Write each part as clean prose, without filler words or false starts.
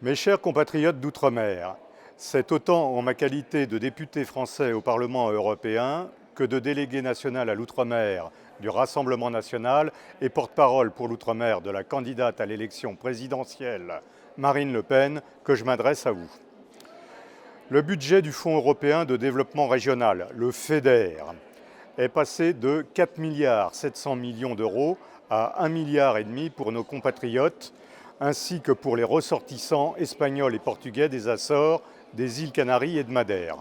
Mes chers compatriotes d'outre-mer, c'est autant en ma qualité de député français au Parlement européen que de délégué national à l'outre-mer du Rassemblement national et porte-parole pour l'outre-mer de la candidate à l'élection présidentielle Marine Le Pen que je m'adresse à vous. Le budget du Fonds européen de développement régional, le FEDER, est passé de 4,7 milliards d'euros à 1,5 milliard pour nos compatriotes, ainsi que pour les ressortissants espagnols et portugais des Açores, des îles Canaries et de Madère.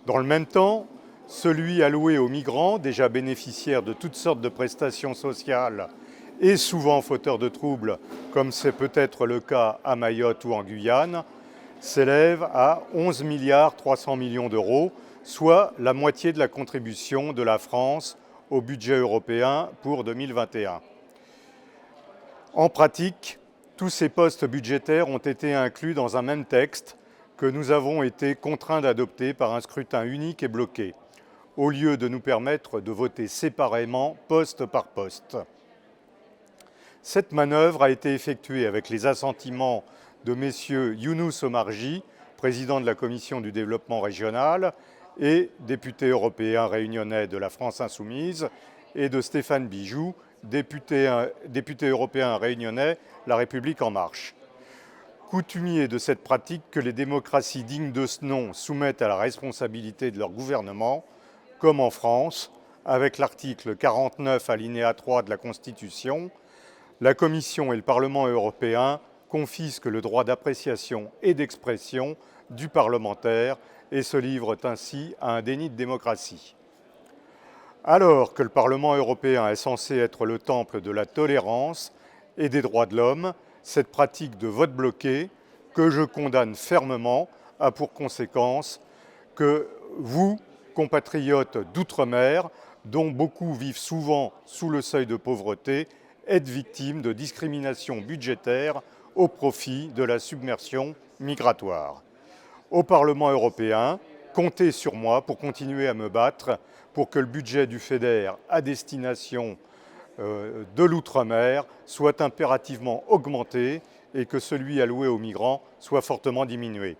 Dans le même temps, celui alloué aux migrants, déjà bénéficiaires de toutes sortes de prestations sociales et souvent fauteurs de troubles, comme c'est peut-être le cas à Mayotte ou en Guyane, s'élève à 11,3 milliards d'euros, soit la moitié de la contribution de la France au budget européen pour 2021. En pratique, tous ces postes budgétaires ont été inclus dans un même texte que nous avons été contraints d'adopter par un scrutin unique et bloqué, au lieu de nous permettre de voter séparément poste par poste. Cette manœuvre a été effectuée avec les assentiments de messieurs Younous Omarjee, président de la Commission du développement régional, et député européen réunionnais de la France insoumise, et de Stéphane Bijoux, député européen réunionnais La République en marche. Coutumier de cette pratique que les démocraties dignes de ce nom soumettent à la responsabilité de leur gouvernement, comme en France, avec l'article 49 alinéa 3 de la Constitution, la Commission et le Parlement européen confisquent le droit d'appréciation et d'expression du parlementaire et se livrent ainsi à un déni de démocratie. Alors que le Parlement européen est censé être le temple de la tolérance et des droits de l'homme, cette pratique de vote bloqué, que je condamne fermement, a pour conséquence que vous, compatriotes d'outre-mer, dont beaucoup vivent souvent sous le seuil de pauvreté, êtes victimes de discrimination budgétaire au profit de la submersion migratoire. Au Parlement européen, comptez sur moi pour continuer à me battre pour que le budget du FEDER à destination de l'outre-mer soit impérativement augmenté et que celui alloué aux migrants soit fortement diminué.